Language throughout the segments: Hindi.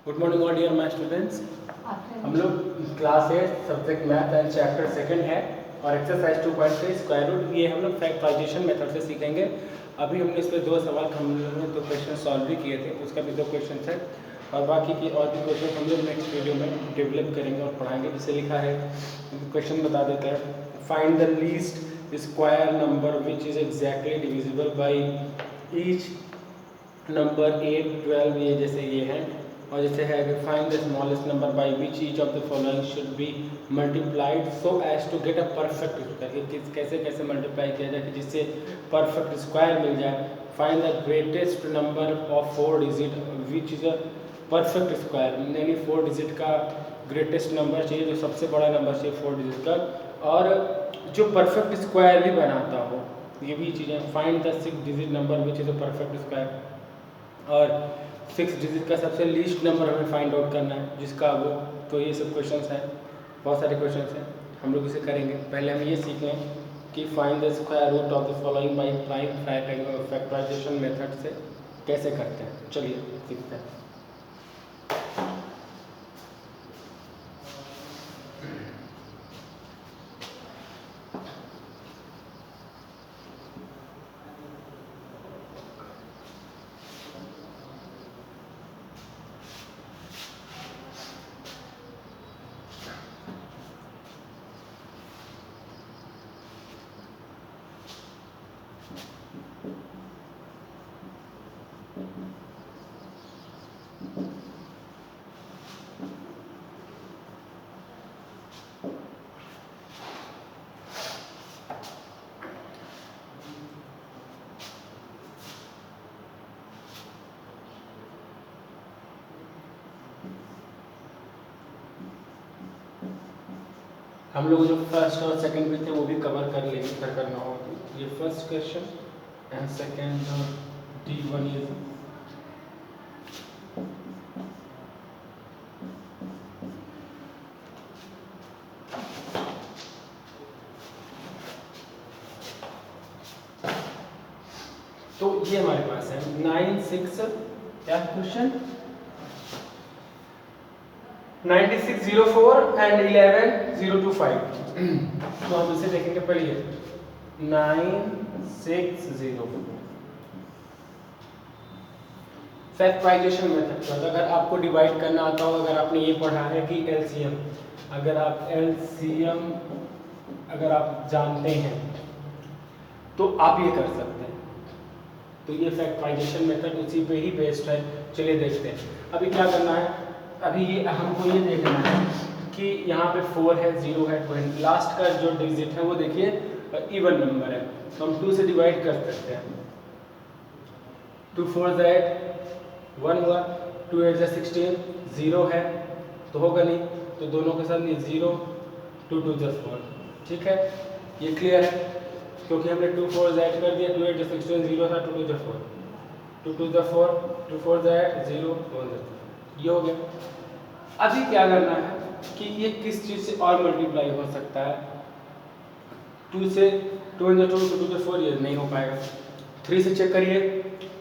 Good morning all dear my students. हम लोग class 8 subject math and chapter second है और एक्सरसाइज 2.3 स्क्वायर रूट ये हम लोग फैक्टराइजेशन मेथड से सीखेंगे। अभी हमने इस पर दो सवाल हम लोगों ने दो क्वेश्चन सॉल्व भी किए थे, उसका भी दो क्वेश्चन है और बाकी की और भी क्वेश्चन हम लोग नेक्स्ट वीडियो में डेवलप करेंगे और पढ़ाएंगे। जिसे लिखा है क्वेश्चन बता देते हैं। Find the least square number which is exactly divisible by each number 8, 12 ये जैसे ये है। और जैसे है find the smallest number by which each of the following should be multiplied so as to get a perfect square. कैसे कैसे मल्टीप्लाई किया जाए कि जिससे परफेक्ट स्क्वायर मिल जाए। Find the greatest number of 4 digit which is a perfect square, यानी 4 डिजिट का ग्रेटेस्ट नंबर चाहिए, जो सबसे बड़ा नंबर चाहिए 4 डिजिट का और जो परफेक्ट स्क्वायर भी बनाता हो। ये भी चीज़ें। Find the 6 digit number which is a perfect square और 6 डिजिट का सबसे लीस्ट नंबर हमें फाइंड आउट करना है जिसका वो। तो ये सब क्वेश्चंस हैं, बहुत सारे क्वेश्चंस हैं, हम लोग इसे करेंगे। पहले हम ये सीख लें कि find the square root of the following by prime factorisation method से कैसे करते हैं। चलिए सीखते हैं। हम लोग जो फर्स्ट और सेकंड में थे वो भी कवर कर लेंगे, फिर करना हो तो। ये first question and second D1 ये तो ये हमारे पास है 9 6 क्या क्वेश्चन 9604 एंड 11025। तो हम इसे देखेंगे। पढ़िए 960 फैक्टराइजेशन मेथड। तो अगर आपको डिवाइड करना आता हो, अगर आपने ये पढ़ा है कि एलसीएम, अगर आप एलसीएम अगर आप जानते हैं तो आप ये कर सकते हैं। तो ये फैक्टराइजेशन मेथड उसी पे ही बेस्ड है। चलिए देखते हैं अभी क्या करना है। अभी ये हमको ये देखना है कि यहाँ पे 4 है, 0 है, 20 लास्ट का जो डिजिट है वो देखिए इवन नंबर है, तो हम 2 से डिवाइड कर सकते हैं। 2 4 1 हुआ, 2 8 16, 0 है तो होगा नहीं, तो दोनों के साथ ये 0, 2 2 4। ठीक है, ये क्लियर है क्योंकि हमने 2 4 ऐड कर दिया। 2 8 16 0 था, 2 2 4, 2 2 4, 2 4 0 1 ये हो गया। अभी क्या करना है कि ये किस चीज़ से और मल्टीप्लाई हो सकता है। 2 से 2 2 2 2 4 ये नहीं हो पाएगा। 3 से चेक करिए,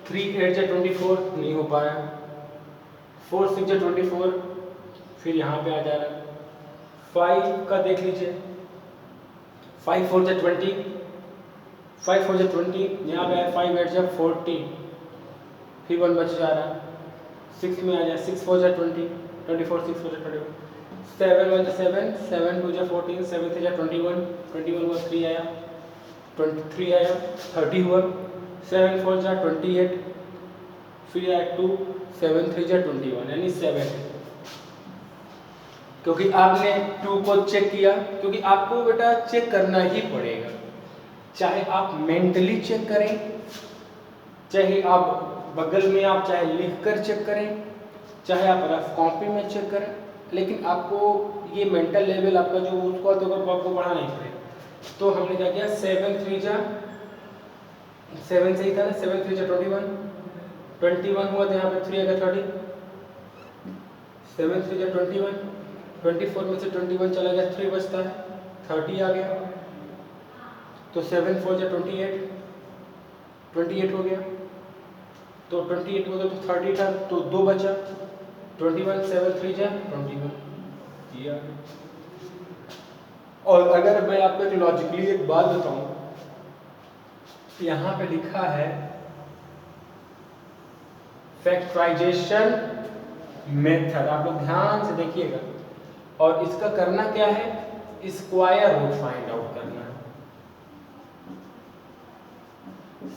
3 8 24 नहीं हो पाया। 4 6 24 फिर यहाँ पे आ जा रहा है। 5 का देख लीजिए, 5 4 20, 5 4 20 यहाँ पे है। 5 8 40 फिर 1 बच जा रहा है। 6 में आ जाए, 6 4 20, 24 6 4 21, 7 1 7, 7 2 14, 7 3 21, 21 हुआ, 3 आया, 23 आया, 30 हुआ, 7 4 28 फिर आया 2, 7 3 21 यानी 7। क्योंकि आपने 2 को चेक किया, क्योंकि आपको बेटा चेक करना ही पड़ेगा, चाहे आप मेंटली चेक करें, चाहे आप बगल में आप चाहे लिख कर चेक करें, चाहे आप रफ कॉपी में चेक करें, लेकिन आपको ये मेंटल लेवल आपका जो उसको तो आपको बढ़ाना ही पड़ेगा। तो हमने क्या किया, 7 3 7 से ही था ना, 7 3 21, 21 हुआ तो यहाँ पे 3 आएगा 30, 7 3 21, 24 में से 21 चला गया, 3 बचता है, 30 आ गया। तो 7 4 28, 28 हो गया। तो 28 होगा तो 30 था, तो 2 बचा, 21 7 3 जा 21 ये आ गया। और अगर मैं आपको एक लॉजिकली एक बात बताऊं, यहाँ पे लिखा है फैक्टराइजेशन मेथड, आप लोग ध्यान से देखिएगा, और इसका करना क्या है, स्क्वायर रूट फाइंड आउट करना है।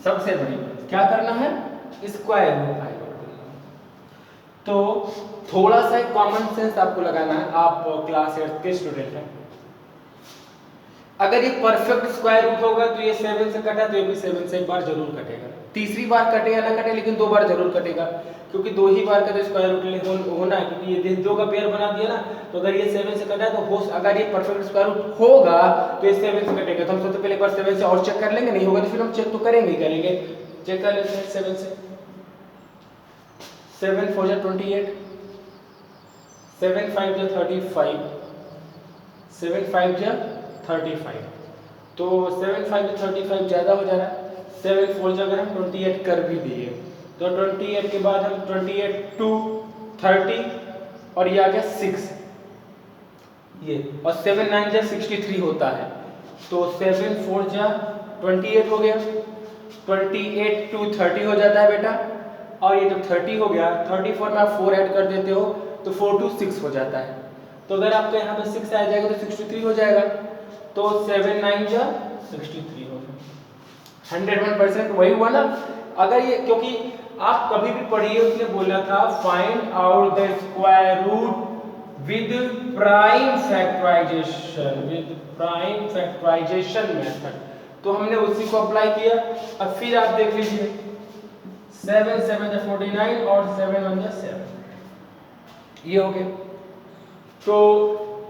सबसे बड़ी क्या करना है, स्क्वायर रूट फाइंड आउट करना है। तो थोड़ा सा एक कॉमन सेंस आपको लगाना है, आप क्लास 8 के स्टूडेंट हैं। अगर ये परफेक्ट स्क्वायर रूट होगा तो ये 7 से कटा तो ये भी 7 से एक बार जरूर कटेगा। तीसरी बार कटे या ना कटे लेकिन 2 बार जरूर कटेगा, क्योंकि 2 ही बार का तो स्क्वायर रूट होना है, क्योंकि ये 2 का पेयर बना दिया ना। तो अगर ये 7 से कटा तो अगर ये परफेक्ट स्क्वायर रूट होगा तो ये 7 से कटेगा। तो हम सबसे पहले एक बार 7 से और चेक कर लेंगे, नहीं होगा तो फिर हम चेक तो करेंगे करेंगे। चेक कर लेते हैं 7 से। 7 4 जा 28, 7 5 जा 35, 7 5 जा 35, तो 7 5 35 ज़्यादा हो जा रहा है। 7 4 जा अगर हम 28 कर भी दिए तो 28 के बाद हम 28 2 30 और ये आ गया 6 ये, और 7 9 जा 63 होता है। तो 7 4 जा 28 हो गया, 28 2 30 हो जाता है बेटा। और ये जब 30 हो गया, 34 में आप 4 ऐड कर देते हो तो 4 2 6 हो जाता है। तो अगर आपका यहाँ पे 6 आ जाएगा तो 63 हो जाएगा। तो 7 9 जा 63 हो गया। 101% वही हुआ ना। अगर ये, क्योंकि आप कभी भी पढ़िए, उसने बोला था find out the square root with prime factorisation method, तो हमने उसी को अप्लाई किया। अब फिर आप देख लीजिए 7 7 जा 49 और 7 1 जा 7, ये हो गया। तो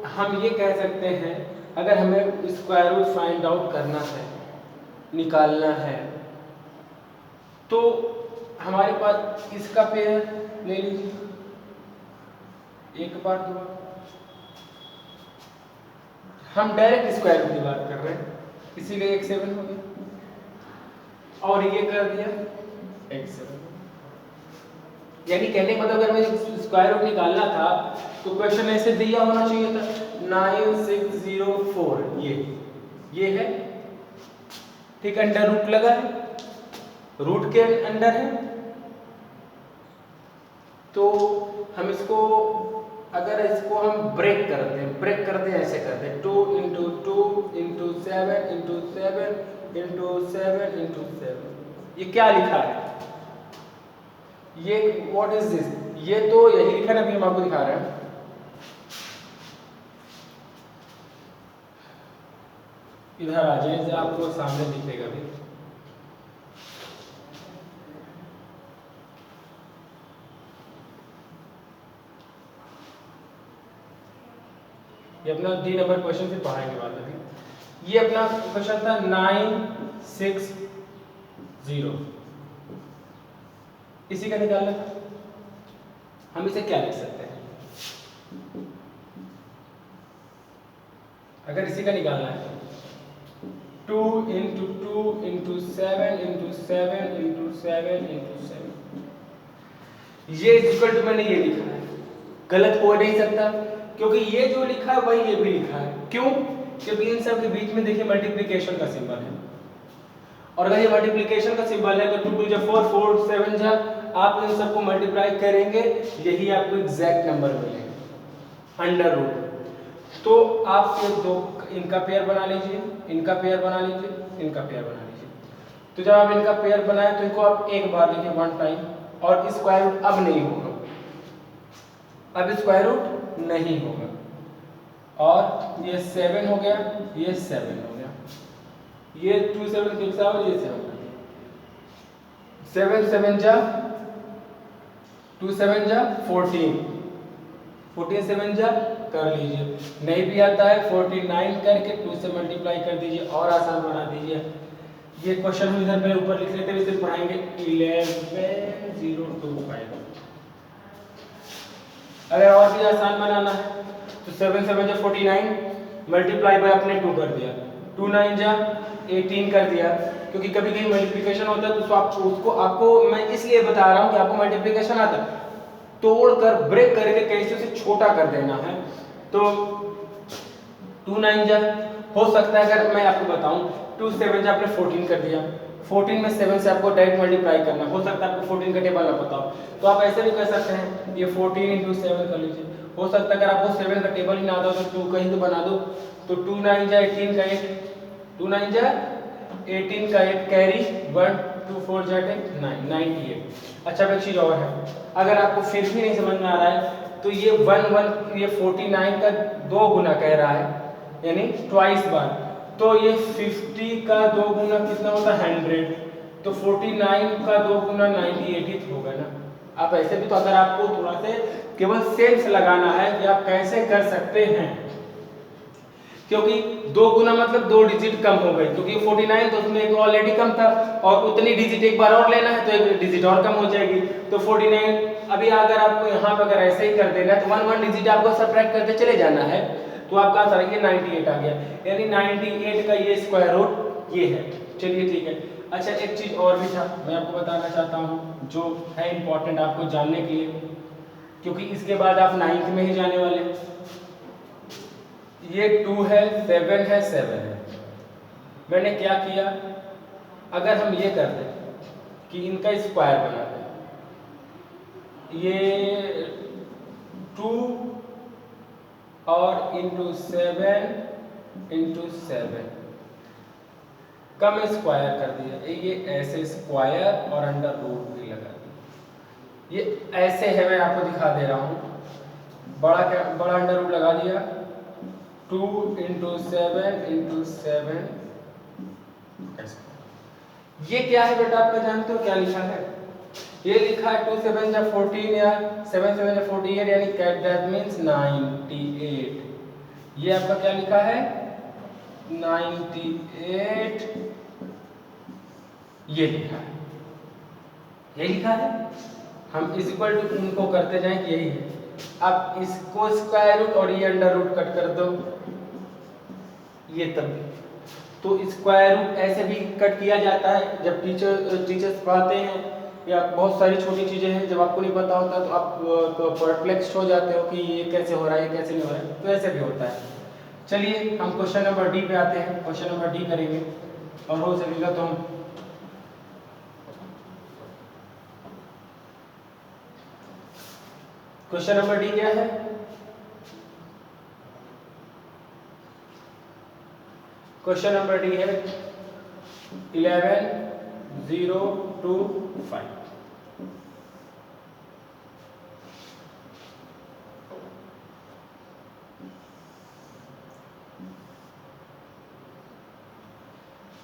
हम ये कह सकते हैं, अगर हमें स्क्वायर रूट फाइंड आउट करना है, निकालना है, तो हमारे पास इसका पेयर ले लीजिए, एक बार 2 बार। हम डायरेक्ट स्क्वायर रूट की बात कर रहे हैं, इसीलिए एक 7 हो गया और ये कर दिया एक 7। यानी कहने का मतलब अगर हमें स्क्वायर रूट निकालना था तो क्वेश्चन ऐसे दिया होना चाहिए था 9604, ये है ठीक, अंडर रूट लगा है, रूट के अंडर है। तो हम इसको, अगर इसको हम ब्रेक करते हैं ऐसे करते हैं 2 × 2 × 7 × 7 × 7 × 7। ये क्या लिखा है, ये व्हाट इज दिस, ये तो यही लिखा है ना, अभी हम आपको दिखा रहे हैं। इधर आ जाए, आपको सामने दिखेगा भी। ये अपना 3 नंबर क्वेश्चन से पढ़ाएंगे बाद में। ये अपना क्वेश्चन था 960, इसी का निकालना था। हम इसे क्या लिख सकते हैं, अगर इसी का निकालना है 2 × 2 × 7 × 7 × 7 × 7, ये इक्वल टू, मैंने ये लिखा है, गलत हो नहीं सकता, क्योंकि ये जो लिखा है वही ये भी लिखा है। क्यों? क्योंकि इन सब के बीच में देखिए मल्टीप्लिकेशन का सिंबल है, और अगर ये मल्टीप्लिकेशन का सिंबल है तो 2 2 जा 4 4 7 जा, आप इन सबको मल्टीप्लाई करेंगे, यही आपको एग्जैक्ट नंबर मिलेगा अंडर रूट। तो आप फिर दो इनका पेयर बना लीजिए, इनका पेयर बना लीजिए, इनका पेयर बना लीजिए। तो जब आप इनका पेयर बनाए तो इनको आप एक बार लिखिए 1 टाइम, और स्क्वायर रूट अब नहीं होगा, अब स्क्वायर रूट नहीं होगा। और ये 7 हो गया, ये 7 हो गया, ये 2 7 6 और ये 7 7 7 जा 2 7 जा 14, 14 7 जा कर लीजिए। नहीं भी आता है 49 करके 2 से मल्टीप्लाई कर दीजिए और आसान बना दीजिए। ये क्वेश्चन हम इधर पे ऊपर लिख लेते हैं, इसे पढ़ाएंगे 11025। अगर और भी आसान बनाना है तो 7 7 जा 49 मल्टीप्लाई बाय अपने 2 कर दिया, 2 9 जा 18 कर दिया, क्योंकि कभी कभी मल्टीप्लिकेशन होता है तो आपको मैं इसलिए बता रहा हूँ कि आपको मल्टीप्लिकेशन आता है। तोड़कर ब्रेक करके कैसे उसे छोटा कर देना है। तो 2 9 जा हो सकता है, अगर मैं आपको बताऊं 2 7 जा आपने 14 कर दिया, 14 में 7 से आपको डायरेक्ट मल्टीप्लाई करना, हो सकता है आपको 14 का टेबल ना पता हो, तो आप ऐसे भी कर सकते हैं, ये 14 × 7 कर लीजिए। हो सकता है अगर आपको 7 का टेबल ही ना आता हो तो 2 कहीं तो बना दो, तो 2 9 जा 18 का 8, 2 9 जा 18 का 8 कैरी 1 2 4 जा 9 98। अच्छा अब एक चीज़ और है, अगर आपको फिर भी नहीं समझ में आ रहा है तो ये 1 ये 49 का 2 गुना कह रहा है, यानी ट्वाइस बार, तो ये 50 का 2 गुना कितना होता है 100, तो 49 का 2 गुना 98 ही होगा ना। आप ऐसे भी, तो अगर आपको थोड़ा से केवल सेंस लगाना है कि आप कैसे कर सकते हैं, क्योंकि 2 गुना मतलब 2 डिजिट कम हो गई, क्योंकि 49 तो उसमें एक ऑलरेडी कम था और उतनी डिजिट एक बार और लेना है तो एक डिजिट और कम हो जाएगी, तो 49। अभी अगर आपको यहाँ पर अगर ऐसे ही कर देना है तो 1 डिजिट आपको सब्ट्रैक्ट करते चले जाना है, तो आपका आंसर ये 98 आ गया, यानी 98 का ये स्क्वायर रूट ये है। चलिए ठीक है। अच्छा एक चीज़ और भी था मैं आपको बताना चाहता हूँ जो है इम्पोर्टेंट आपको जानने के लिए, क्योंकि इसके बाद आप 9th में ही जाने वाले हैं। ये 2 है 7 है 7 है, मैंने क्या किया, अगर हम ये कर दें कि इनका स्क्वायर बना दें, ये 2 और इंटू 7 इंटू 7 कम स्क्वायर कर दिया, ये ऐसे स्क्वायर और अंडर रूट भी लगा दिया, ये ऐसे है, मैं आपको दिखा दे रहा हूँ, बड़ा अंडर रूट लगा दिया, 2 इंटू 7 इंटू 7। ये क्या है बेटा, आपका जानते हो क्या लिखा है, ये लिखा है 2 7 जा 14 या 7 7 जा 48, यानी दैट मीन्स 98। ये आपका क्या लिखा है 98, ये लिखा है, ये लिखा है, हम इज इक्वल टू इनको करते जाएं कि यही है। अब इसको स्क्वायर रूट और ये अंडर रूट कट कर दो, ये तब तो स्क्वायर रूट ऐसे भी कट किया जाता है जब टीचर्स पढ़ाते हैं, या बहुत सारी छोटी चीज़ें हैं जब आपको नहीं पता होता तो आप परप्लेक्स हो जाते हो कि ये कैसे हो रहा है, ये कैसे नहीं हो रहा है, तो ऐसे भी होता है। चलिए हम क्वेश्चन नंबर डी पे आते हैं, क्वेश्चन नंबर डी करेंगे और हो सकेगा तो हम क्वेश्चन नंबर डी क्या है, क्वेश्चन नंबर डी है 11 0 2 5।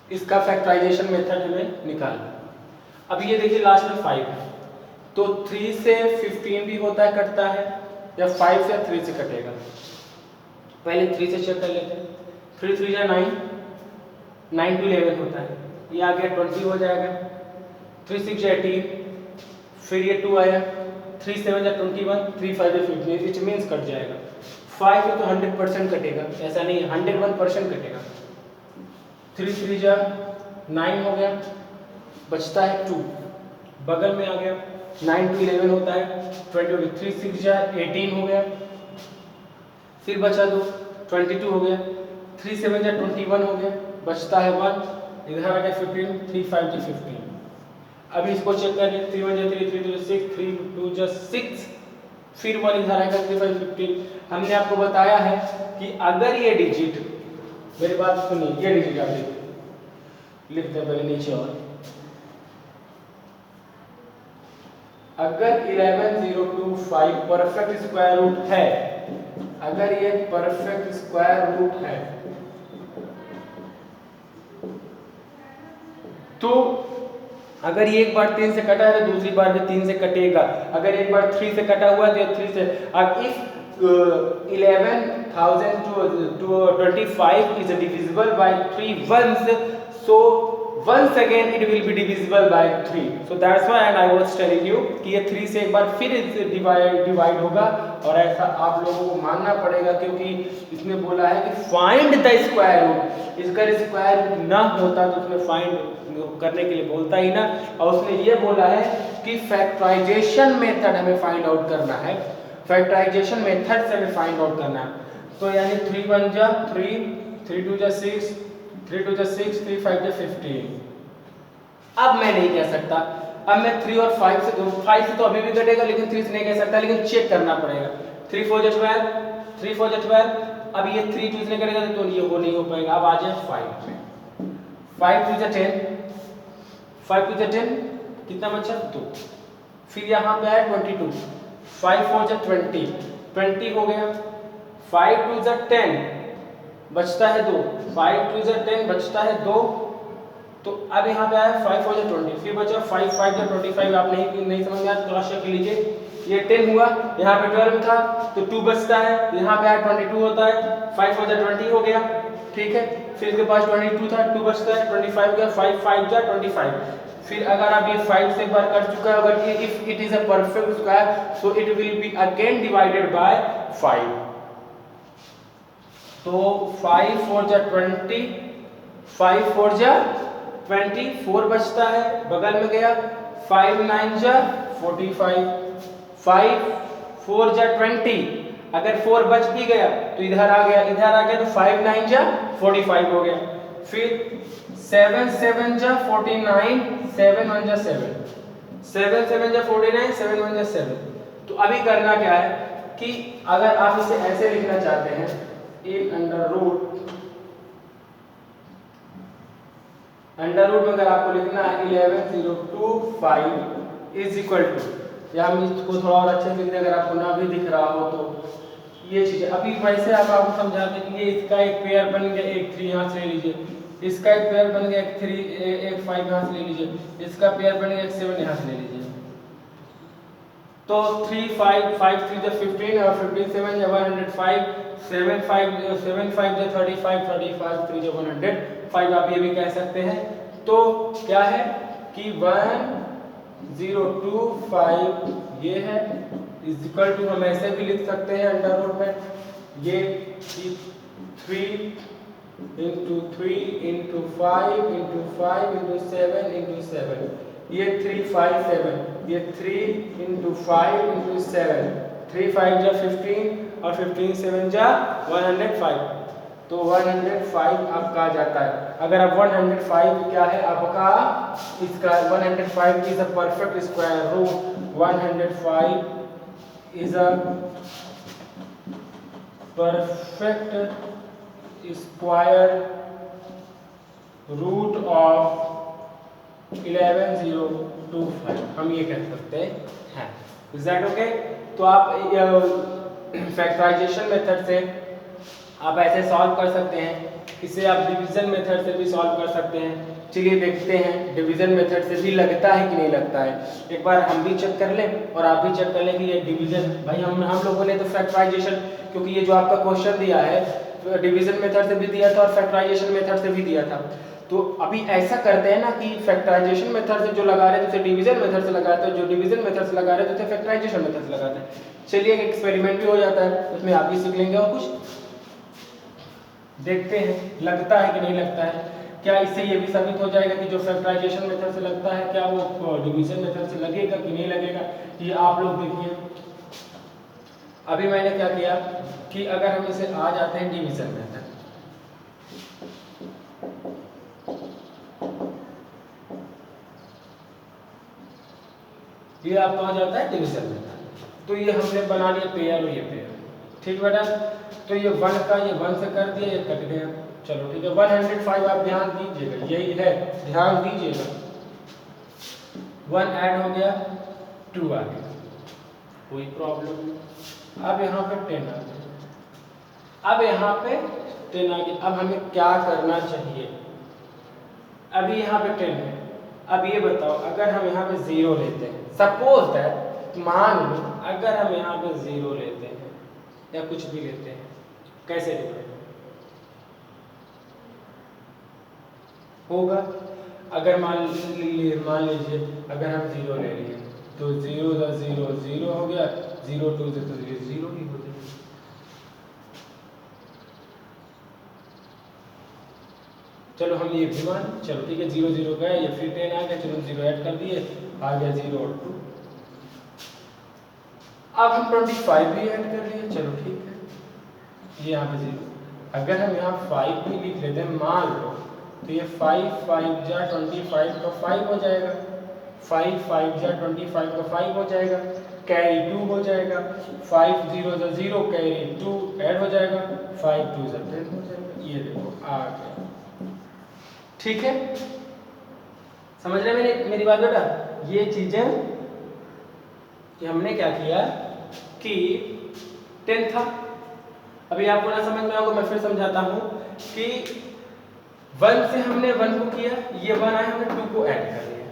इसका फैक्टराइजेशन मेथड हमें निकालना। अब ये देखिए लास्ट में 5 है, तो 3 से 15 भी होता है कटता है, या 5 से 3 से कटेगा। पहले 3 से चेक कर लेते हैं, 3 3 जा 9, 9 to 11 होता है, ये आ गया 20 हो जाएगा, 3 6 जा 18, फिर ये 2 आया, 3 7 जा 21, 3 5 जा 15, इट मीन्स कट जाएगा। 5 है तो 100% कटेगा, ऐसा नहीं है 101% कटेगा। 3 3 जा 9 हो गया, बचता है 2, बगल में आ गया, 9 to 11 होता है 20, 3 6 जा 18 हो गया, फिर बचा 2, 22 हो गया, 3 7 जा 21 हो गया, बचता है 1, इधर आ गया 15, 3 5 जा 15। अभी इसको चेक करें, 3 1 जा 3 3 2 6, 3 2 जा 6, फिर 1 इधर आएगा 3 5 15। हमने आपको बताया है कि अगर ये डिजिट, मेरी बात सुनिए, ये डिजिट आप देखिए, लिखते हैं पहले नीचे, और अगर 11 0 2 5 परफेक्ट स्क्वायर रूट है, अगर ये परफेक्ट स्क्वायर रूट है तो अगर ये एक बार 3 से कटा है तो दूसरी बार भी 3 से कटेगा, अगर एक बार 3 से कटा हुआ है तो 3 से। अब if 11,000 to 25 is divisible by 3 ones, so once again it will be divisible by 3. So that's why and I was telling you कि ये 3 से एक बार फिर डिवाइड होगा और ऐसा आप लोगों को मानना पड़ेगा क्योंकि इसने बोला है कि फाइंड द स्क्वायर रूट. इसका स्क्वायर रूट ना होता तो उसमें फाइंड करने के लिए बोलता ही ना. और उसने ये बोला है कि फैक्टराइजेशन मेथड हमें फाइंड आउट करना है. फैक्टराइजेशन मेथड से हमें फाइंड आउट करना है. तो यानी 3 1 जा 3, 3 2 जा 6, 3 2 जा 6, 3 5 जा 15. अब मैं नहीं कह सकता, अब मैं 3 और 5 से 5 से तो अभी भी घटेगा लेकिन 3 से नहीं कह सकता, लेकिन चेक करना पड़ेगा. 3 4 जा 12, 3 4 जा 12. अब ये 3 2 से नहीं करेगा तो ये वो नहीं हो पाएगा. अब आ जाए 5 में. 5 2 जा 10, 5 2 जा 10 कितना बचा 2. फिर यहाँ पे आया 22, 5 4 जा 20, 20 हो गया. 5 2 जा 10 बचता है 2, 5 2 जा 10 बचता है 2. तो अब यहाँ पे आया 5 4 जा 20, फिर बचा 5 5 जा 25. आप नहीं समझ में आया तो क्रॉस चेक लीजिए. ये 10 हुआ, यहाँ पे 12 था तो 2 बचता है, यहाँ पे आया 22 होता है. 5 4 जा 20 हो गया, ठीक है. फिर इसके पास 22 था, 2 बचता है, 25 हो गया. 5 5 जा 25. फिर अगर आप ये 5 से एक बार कर चुका है, अगर if it is a perfect square so it will be again divided by 5. तो 5 4 जा 20, 5 4 जा 20, 4 बचता है, बगल में गया. 5 9 जा 45, 5 4 जा 20. अगर 4 बच भी गया तो इधर आ गया तो 5 9 जा 45 हो गया. फिर 7 7 जा 49, 7 1 जा 7, 7 7 जा 49, 7 1 जा 7. तो अभी करना क्या है कि अगर आप इसे ऐसे लिखना चाहते हैं, अंडर रूट में अगर आपको लिखना है 11 0 2 5 इज इक्वल टू, या हम इसको थोड़ा और अच्छे से लिख दें अगर आपको ना भी दिख रहा हो तो ये चीज अभी वैसे आप आपको समझाते हैं कि ये इसका एक पेयर बन गया, एक 3 यहाँ से ले लीजिए. इसका एक पेयर बन गया, एक 3 एक 5 यहाँ से ले लीजिए. इसका पेयर बन गया, एक 7 यहाँ से ले लीजिए. तो 3 5 5 3 जा 15 और 15 7 जा 105, 7 5 जा 35, 35 3 जा 105. आप ये भी कह सकते हैं. तो क्या है कि 1 0 2 5 ये है इज इक्वल टू, हम ऐसे भी लिख सकते हैं अंडर रूट में ये 3 into 3 into 5 into 5 into 7 into 7. ये 3 5 7, ये 3 into 5 into 7, 3 5 जा 15 और 15 7 जा 105. तो 105 आपका आ जाता है. अगर आप 105 क्या है आपका, इसका 105 is a perfect square root. 105 is a perfect square root of 11025. हम ये कह सकते हैं. Is that okay? तो आप फैक्टराइजेशन मेथड से आप ऐसे सॉल्व कर सकते हैं. इसे आप डिवीजन मेथड से भी सॉल्व कर सकते हैं. चलिए देखते हैं डिवीजन मेथड से भी लगता है कि नहीं लगता है. एक बार हम भी चेक कर लें और आप भी चेक कर लें कि ये डिवीजन, भाई हम लोगों ने तो फैक्टराइजेशन, क्योंकि ये जो आपका क्वेश्चन दिया है तो डिवीजन मेथड से भी दिया था और फैक्टराइजेशन मेथड से भी दिया था. तो अभी ऐसा करते हैं ना कि फैक्टराइजेशन मेथड से जो लगा रहे थे उसे डिवीजन मेथड से लगाते हैं, जो डिवीजन मेथड से लगा रहे थे उसे फैक्टराइजेशन मेथड से लगाते हैं. चलिए एक एक्सपेरिमेंट भी हो जाता है, उसमें आप भी सीख लेंगे और कुछ देखते हैं लगता है कि नहीं लगता है. क्या इससे ये भी साबित हो जाएगा कि जो फैक्टराइजेशन मेथड से लगता है क्या वो डिवीजन मेथड से लगेगा कि नहीं लगेगा. ये आप लोग देखिए. अभी मैंने क्या किया कि अगर हम इसे आ जाते हैं डिवीजन मेथड, ये आपका हो जाता है डिवीजन मेथड. तो ये हमने बना लिया पेयर और ये पेयर, ठीक बेटा. तो ये 1 का ये 1 से कर दिया, ये कट गया. चलो ठीक है. 105 आप ध्यान दीजिएगा, यही है, ध्यान दीजिएगा. 1 ऐड हो गया, 2 आ गया, कोई प्रॉब्लम नहीं. अब यहाँ पे 10 आ गया, अब यहाँ पे 10 आ गया. अब हमें क्या करना चाहिए. अभी यहाँ पे 10 है. अब ये बताओ अगर हम यहाँ पे 0 लेते हैं, सपोज दैट मान लो अगर हम यहाँ पे 0 लेते हैं या कुछ भी लेते हैं, कैसे लिखें होगा. अगर मान लीजिए अगर हम 0 ले लिए तो 0 + 0 0 हो गया, 0 2 से तो ये 0 ही हो जाएगा। चलो हम ये भी मान, चलो ठीक है, 0 0 गया, ये फिर 10 आ गया, चलो 0 ऐड कर दिए, आ गया 0 और 2। अब हम 25 भी ऐड कर लिए, चलो ठीक है, ये यहाँ पे 0। अगर हम यहाँ 5 भी लिख लेते हैं मान लो, तो ये 5 5 जा 25 का 5 हो जाएगा, 5 5 जा 25 का 5 हो जाएगा, कैरी 2 हो जाएगा, 5 0 जा 0, कैरी 2 ऐड हो जाएगा, 5 2 जा 10 हो जाएगा। ये देखो आ गया, ठीक है, समझ रहे मेरी बात बेटा? ये चीजें कि हमने क्या किया कि 10 था, अभी आपको ना समझ में आएगा, मैं फिर समझाता हूँ कि 1 से हमने 1 को किया, ये 1 आया, हमने 2 को ऐड कर लिया,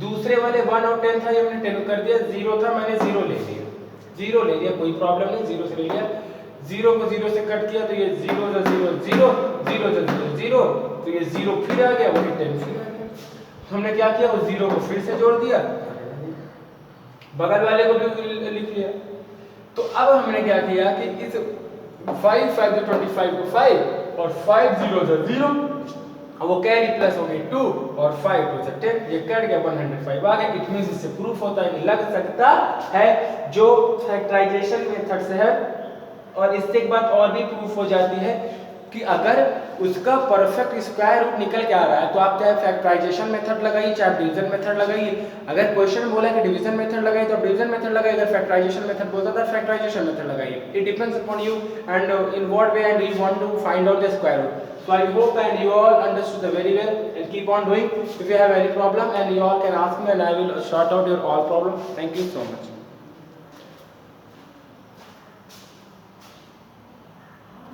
दूसरे वाले 1 और 10 था, ये हमने 10 कर दिया, 0 था, मैंने 0 ले लिया, 0 ले लिया, कोई प्रॉब्लम नहीं, 0 से ले लिया, 0 को 0 से कट किया, तो ये 0 0 0 0 0 0 0, तो ये 0 फिर आ गया, वही 10 फिर आ गया। तो हमने क्या किया, वो 0 को फिर से जोड़ दिया, बगल वाले को भी लिख लिया। तो अब हमने क्या किया कि इस 5 5 25 को 5 और 5 0 0, वो कैरी प्लस हो गई 2 और 5 2 से 10, ये कट गया, 105 आ गया। इट मींस इससे प्रूफ होता है कि लग सकता है, जो फैक्टराइजेशन मेथड से है, और इससे एक बात और भी प्रूफ हो जाती है कि अगर उसका परफेक्ट स्क्वायर रूट निकल के आ रहा है, तो आप चाहे फैक्टराइजेशन मेथड लगाइए, चाहे डिवीजन मेथड लगाइए। अगर क्वेश्चन बोला कि डिवीजन मेथड लगाइए तो आप डिवीजन मेथड लगाइए, अगर फैक्टराइजेशन मेथड बोलता था फैक्टराइजेशन मेथड लगाइए। It depends upon you and in what way and you want to find out the square root. So I hope and you all understood the very well, and keep on doing. If you have any problem, and you all can ask me and I will sort out your all problem. Thank you so much.